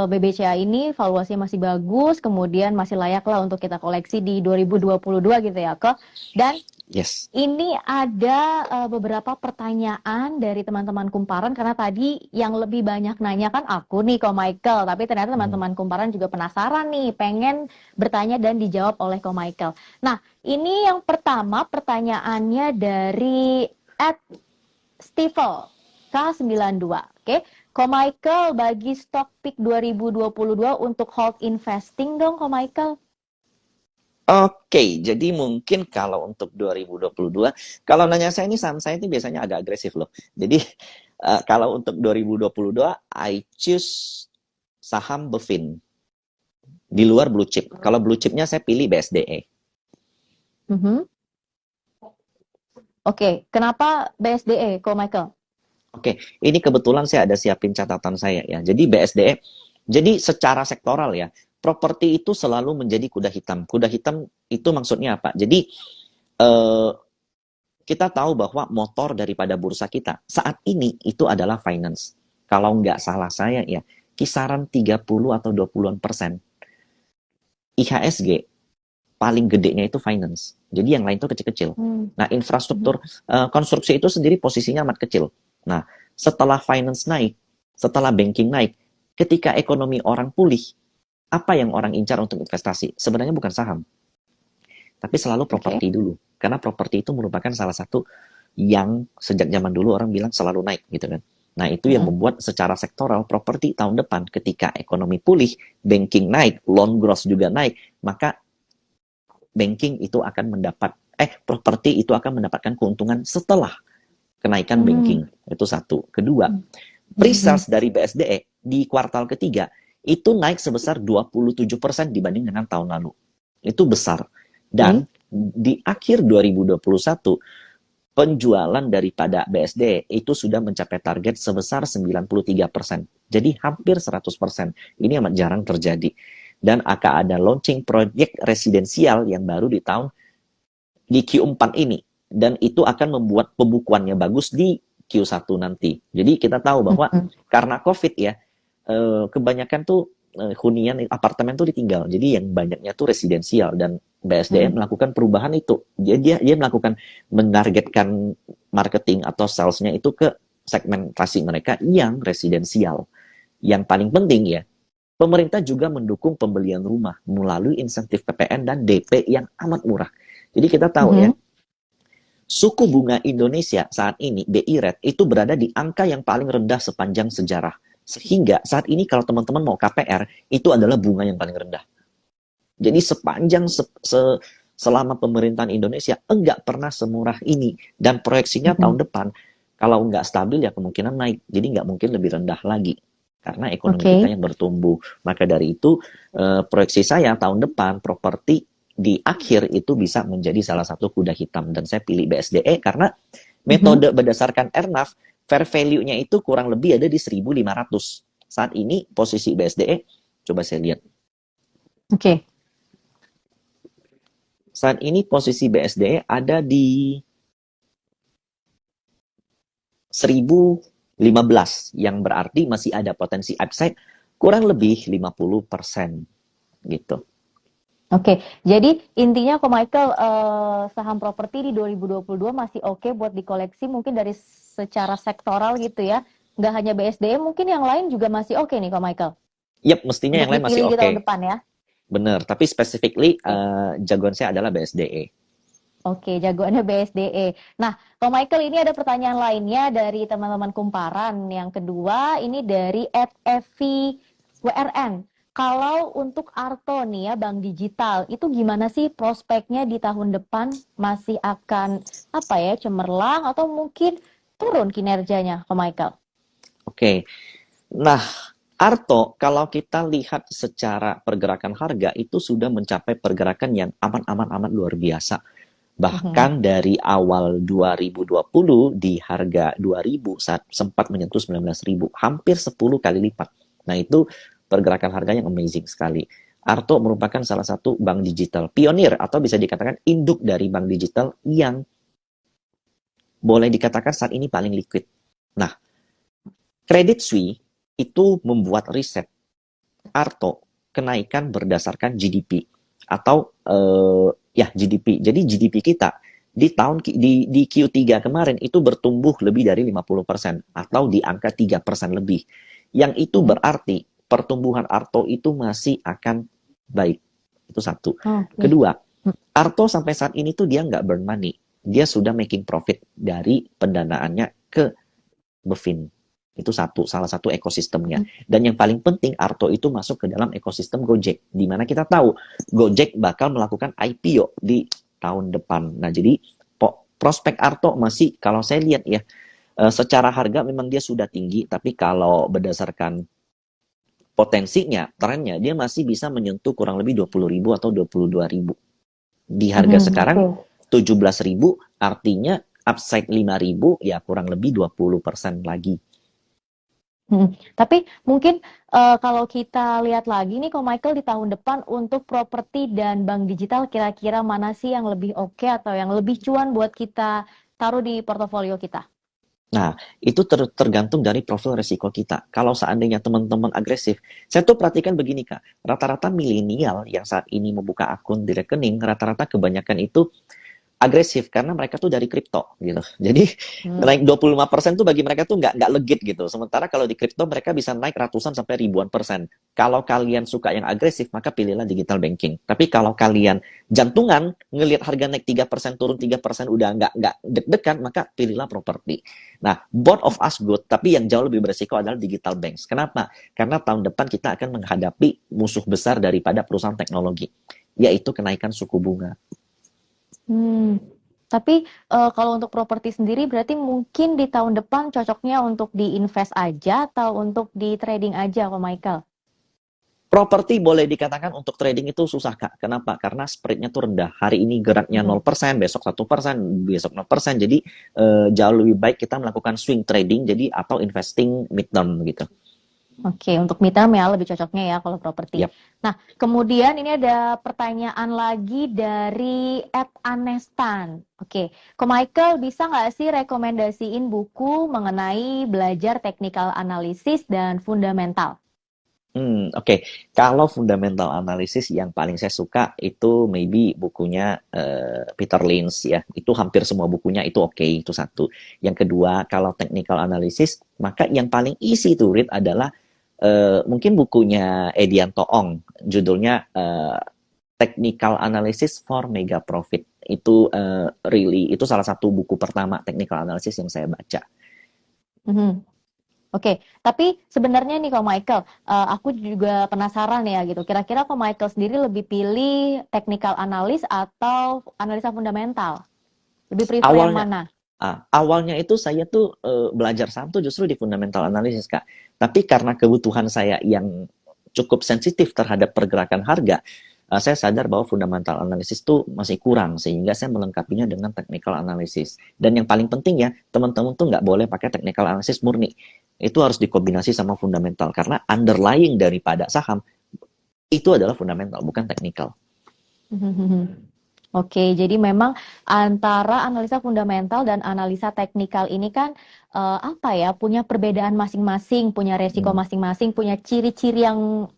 BBCA ini valuasinya masih bagus, kemudian masih layak lah untuk kita koleksi di 2022 gitu ya, Kak. Dan Yes. ini ada beberapa pertanyaan dari teman-teman kumparan karena tadi yang lebih banyak nanya kan aku nih, Ko Michael, tapi ternyata Hmm. teman-teman kumparan juga penasaran nih, pengen bertanya dan dijawab oleh Ko Michael. Nah, ini yang pertama pertanyaannya dari Stifel K92. Oke. Ko Michael bagi stok peak 2022 untuk hold investing dong Ko Michael. Oke, jadi mungkin kalau untuk 2022, kalau nanya saya ini saham saya ini biasanya agak agresif loh. Jadi kalau untuk 2022, I choose saham Bevin di luar blue chip. Kalau blue chipnya saya pilih BSDE. Mhm. Oke, kenapa BSDE, Ko Michael? Oke, ini kebetulan saya ada siapin catatan saya ya. Jadi BSDE, jadi secara sektoral ya, properti itu selalu menjadi kuda hitam. Kuda hitam itu maksudnya apa? Jadi eh, kita tahu bahwa motor daripada bursa kita saat ini itu adalah finance. Kalau nggak salah saya ya, kisaran 30 atau 20-an% IHSG paling gedenya itu finance. Jadi yang lain itu kecil-kecil. Hmm. Nah, infrastruktur konstruksi itu sendiri posisinya amat kecil. Nah, setelah finance naik, setelah banking naik, ketika ekonomi orang pulih, apa yang orang incar untuk investasi? Sebenarnya bukan saham, tapi selalu properti dulu. Karena properti itu merupakan salah satu yang sejak zaman dulu orang bilang selalu naik gitu kan. Nah, itu yang membuat secara sektoral properti tahun depan ketika ekonomi pulih, banking naik, loan growth juga naik, maka banking itu akan properti itu akan mendapatkan keuntungan setelah kenaikan banking. Itu satu. Kedua, pre-sales dari BSDE di kuartal ketiga itu naik sebesar 27% dibanding dengan tahun lalu. Itu besar. Dan di akhir 2021 penjualan daripada BSDE itu sudah mencapai target sebesar 93%. Jadi hampir 100%. Ini amat jarang terjadi. Dan akan ada launching proyek residensial yang baru di Q4 ini. Dan itu akan membuat pembukuannya bagus di Q1 nanti. Jadi kita tahu bahwa karena COVID ya, kebanyakan tuh hunian apartemen tuh ditinggal. Jadi yang banyaknya tuh residensial dan BSDM melakukan perubahan itu. Dia melakukan menargetkan marketing atau salesnya itu ke segmentasi mereka yang residensial. Yang paling penting ya, pemerintah juga mendukung pembelian rumah melalui insentif PPN dan DP yang amat murah. Jadi kita tahu ya, suku bunga Indonesia saat ini, BI rate, itu berada di angka yang paling rendah sepanjang sejarah. Sehingga saat ini kalau teman-teman mau KPR, itu adalah bunga yang paling rendah. Jadi sepanjang selama pemerintahan Indonesia, enggak pernah semurah ini. Dan proyeksinya tahun depan, kalau enggak stabil ya kemungkinan naik. Jadi enggak mungkin lebih rendah lagi. Karena ekonomi kita yang bertumbuh. Maka dari itu, proyeksi saya tahun depan, properti di akhir itu bisa menjadi salah satu kuda hitam. Dan saya pilih BSDE karena metode berdasarkan ERNAV, fair value-nya itu kurang lebih ada di 1.500. Saat ini posisi BSDE, coba saya lihat. Saat ini posisi BSDE ada di 1.015, yang berarti masih ada potensi upside kurang lebih 50% gitu. Jadi intinya Ko Michael, saham properti di 2022 masih oke buat dikoleksi mungkin dari secara sektoral gitu ya. Nggak hanya BSDE, mungkin yang lain juga masih oke nih Ko Michael. Yap, mestinya yang lain masih oke. Di tahun depan ya. Bener, tapi specifically jagoan saya adalah BSDE. Jagoannya BSDE. Nah, Ko Michael, ini ada pertanyaan lainnya dari teman-teman kumparan. Yang kedua, ini dari @FVWRN. Kalau untuk Arto nih ya, Bank Digital, itu gimana sih prospeknya di tahun depan? Masih akan cemerlang atau mungkin turun kinerjanya, Ko Michael? Nah, Arto, kalau kita lihat secara pergerakan harga, itu sudah mencapai pergerakan yang amat luar biasa. Bahkan dari awal 2020 di harga 2.000 saat sempat menyentuh 19.000, hampir 10 kali lipat. Nah, itu pergerakan harga yang amazing sekali. Arto merupakan salah satu bank digital pionir atau bisa dikatakan induk dari bank digital yang boleh dikatakan saat ini paling liquid. Nah, Credit Suisse itu membuat riset Arto kenaikan berdasarkan GDP atau GDP. Jadi GDP kita di Q3 kemarin itu bertumbuh lebih dari 50% atau di angka 3% lebih. Yang itu berarti pertumbuhan Arto itu masih akan baik. Itu satu. Kedua, Arto sampai saat ini tuh dia nggak burn money. Dia sudah making profit dari pendanaannya ke Bevin. Itu salah satu ekosistemnya. Dan yang paling penting, Arto itu masuk ke dalam ekosistem Gojek, di mana kita tahu Gojek bakal melakukan IPO di tahun depan. Nah, jadi prospek Arto masih, kalau saya lihat ya, secara harga memang dia sudah tinggi, tapi kalau berdasarkan potensinya, trennya, dia masih bisa menyentuh kurang lebih 20.000 atau 22.000. Di harga sekarang 17.000, artinya upside 5.000, ya kurang lebih 20% lagi. Tapi mungkin kalau kita lihat lagi nih, Ko Michael, di tahun depan untuk properti dan bank digital, kira-kira mana sih yang lebih oke atau yang lebih cuan buat kita taruh di portofolio kita? Nah, itu tergantung dari profil resiko kita. Kalau seandainya teman-teman agresif, saya tuh perhatikan begini Kak, rata-rata milenial yang saat ini membuka akun di rekening, rata-rata kebanyakan itu agresif karena mereka tuh dari kripto gitu. Jadi naik 25% tuh bagi mereka tuh nggak legit gitu. Sementara kalau di kripto mereka bisa naik ratusan sampai ribuan persen. Kalau kalian suka yang agresif, maka pilihlah digital banking. Tapi kalau kalian jantungan ngelihat harga naik 3% turun 3% udah nggak deg-degan, maka pilihlah properti. Nah, both of us good, tapi yang jauh lebih beresiko adalah digital banks. Kenapa? Karena tahun depan kita akan menghadapi musuh besar daripada perusahaan teknologi, yaitu kenaikan suku bunga. Tapi kalau untuk properti sendiri berarti mungkin di tahun depan cocoknya untuk diinvest aja atau untuk di trading aja, Ko Michael? Properti boleh dikatakan untuk trading itu susah Kak. Kenapa? Karena spreadnya tuh rendah. Hari ini geraknya 0%, besok 1%, besok 0%. Jadi jauh lebih baik kita melakukan swing trading jadi atau investing mid term gitu. Oke, untuk mid term ya lebih cocoknya ya kalau properti. Yap. Nah, kemudian ini ada pertanyaan lagi dari @anestan. Oke, Ko Michael bisa nggak sih rekomendasiin buku mengenai belajar technical analysis dan fundamental? Oke. Kalau fundamental analysis yang paling saya suka itu maybe bukunya Peter Lynch ya. Itu hampir semua bukunya itu oke, itu satu. Yang kedua, kalau technical analysis, maka yang paling easy to read adalah mungkin bukunya Edianto Ong, judulnya Technical Analysis for Mega Profit. Itu itu salah satu buku pertama technical analysis yang saya baca. Oke, tapi sebenarnya nih Ko Michael, aku juga penasaran ya gitu. Kira-kira Ko Michael sendiri lebih pilih technical analysis atau analisa fundamental? Lebih prefer yang mana? Awalnya itu saya tuh belajar saham tuh justru di fundamental analysis Kak. Tapi karena kebutuhan saya yang cukup sensitif terhadap pergerakan harga, saya sadar bahwa fundamental analysis tuh masih kurang, sehingga saya melengkapinya dengan technical analysis. Dan yang paling penting ya, teman-teman tuh nggak boleh pakai technical analysis murni. Itu harus dikombinasi sama fundamental, karena underlying daripada saham itu adalah fundamental, bukan technical. Oke, jadi memang antara analisa fundamental dan analisa teknikal ini kan punya perbedaan masing-masing, punya resiko masing-masing, punya ciri-ciri yang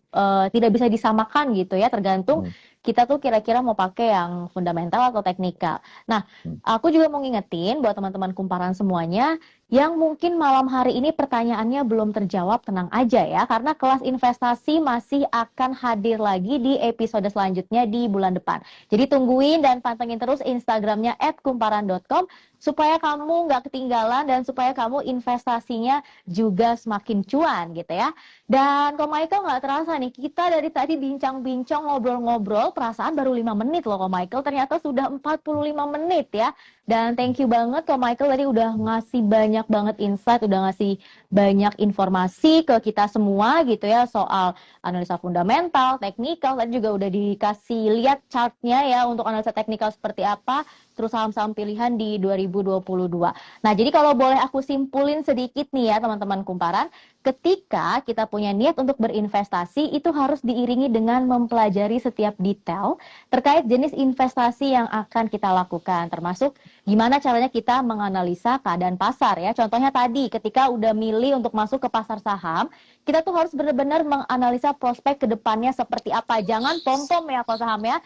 tidak bisa disamakan gitu ya, tergantung kita tuh kira-kira mau pakai yang fundamental atau teknikal. Nah, aku juga mau ngingetin buat teman-teman kumparan semuanya yang mungkin malam hari ini pertanyaannya belum terjawab, tenang aja ya, karena kelas investasi masih akan hadir lagi di episode selanjutnya di bulan depan. Jadi tungguin dan pantengin terus Instagramnya @kumparan.com supaya kamu nggak ketinggalan dan supaya kamu investasinya juga semakin cuan gitu ya. Dan Ko Michael nggak terasa nih, kita dari tadi bincang-bincang ngobrol-ngobrol, perasaan baru 5 menit loh Ko Michael, ternyata sudah 45 menit ya. Dan thank you banget Ko Michael tadi udah ngasih banyak banget insight, udah ngasih banyak informasi ke kita semua gitu ya soal analisa fundamental, teknikal, tadi juga udah dikasih lihat chartnya ya untuk analisa teknikal seperti apa, terus saham-saham pilihan di 2022. Nah, jadi kalau boleh aku simpulin sedikit nih ya teman-teman kumparan, ketika kita punya niat untuk berinvestasi, itu harus diiringi dengan mempelajari setiap detail terkait jenis investasi yang akan kita lakukan, termasuk gimana caranya kita menganalisa keadaan pasar ya. Contohnya tadi, ketika udah milih untuk masuk ke pasar saham, kita tuh harus benar-benar menganalisa prospek ke depannya seperti apa. Jangan pom-pom ya kalau saham ya,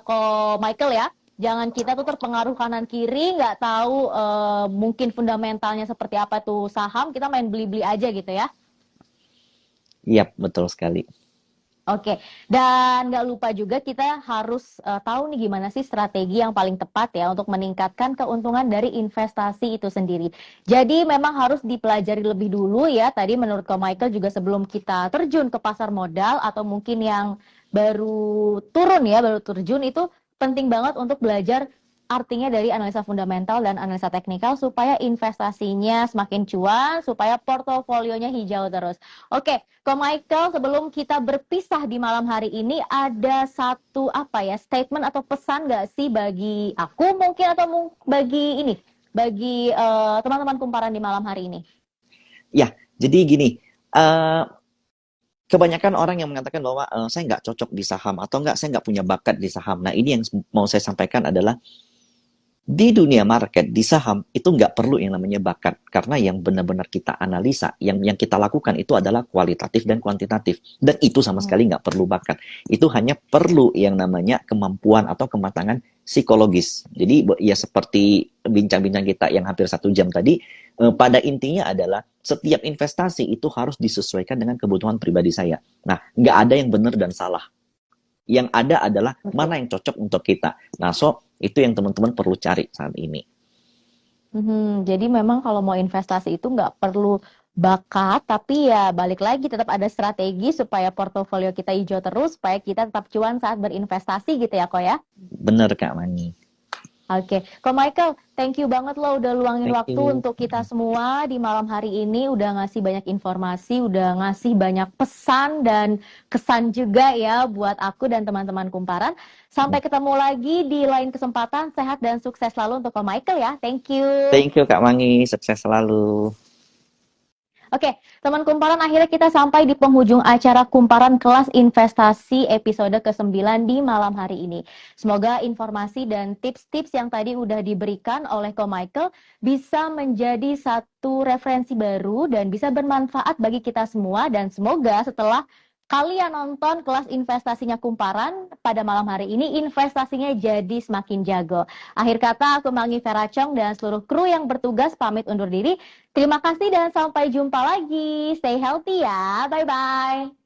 Ko Michael ya. Jangan kita tuh terpengaruh kanan kiri, nggak tahu mungkin fundamentalnya seperti apa tuh saham, kita main beli-beli aja gitu ya. Iya, betul sekali. Oke, dan nggak lupa juga kita harus tahu nih gimana sih strategi yang paling tepat ya untuk meningkatkan keuntungan dari investasi itu sendiri. Jadi memang harus dipelajari lebih dulu ya. Tadi menurut Ko Michael juga sebelum kita terjun ke pasar modal atau mungkin yang baru turun ya, baru terjun itu penting banget untuk belajar artinya dari analisa fundamental dan analisa teknikal supaya investasinya semakin cuan, supaya portofolionya hijau terus. Oke, Ko Michael, sebelum kita berpisah di malam hari ini, ada satu apa ya statement atau pesan nggak sih bagi aku mungkin atau bagi ini, bagi teman-teman kumparan di malam hari ini? Ya, jadi gini, eh, kebanyakan orang yang mengatakan bahwa saya nggak cocok di saham atau nggak saya nggak punya bakat di saham. Nah, ini yang mau saya sampaikan adalah di dunia market, di saham, itu nggak perlu yang namanya bakat. Karena yang benar-benar kita analisa, yang kita lakukan itu adalah kualitatif dan kuantitatif. Dan itu sama sekali nggak perlu bakat. Itu hanya perlu yang namanya kemampuan atau kematangan psikologis. Jadi ya seperti bincang-bincang kita yang hampir 1 jam tadi, pada intinya adalah setiap investasi itu harus disesuaikan dengan kebutuhan pribadi saya. Nah, nggak ada yang benar dan salah. Yang ada adalah mana yang cocok untuk kita. Nah, itu yang teman-teman perlu cari saat ini. Jadi memang kalau mau investasi itu nggak perlu bakat, tapi ya balik lagi tetap ada strategi supaya portofolio kita hijau terus, supaya kita tetap cuan saat berinvestasi gitu ya, Ko ya? Bener, Kak Mani. Oke, Ko Michael, thank you banget lo udah luangin Thank waktu you. untuk kita semua di malam hari ini, udah ngasih banyak informasi, udah ngasih banyak pesan dan kesan juga ya buat aku dan teman-teman kumparan. Sampai ketemu lagi di lain kesempatan, sehat dan sukses selalu untuk Ko Michael ya. Thank you. Thank you, Kak Mangi. Sukses selalu. Oke, teman kumparan, akhirnya kita sampai di penghujung acara kumparan kelas investasi episode ke-9 di malam hari ini. Semoga informasi dan tips-tips yang tadi udah diberikan oleh Ko Michael bisa menjadi satu referensi baru dan bisa bermanfaat bagi kita semua, dan semoga setelah kalian nonton kelas investasinya kumparan pada malam hari ini, investasinya jadi semakin jago. Akhir kata, aku Mangi Veracong dan seluruh kru yang bertugas pamit undur diri. Terima kasih dan sampai jumpa lagi. Stay healthy ya. Bye-bye.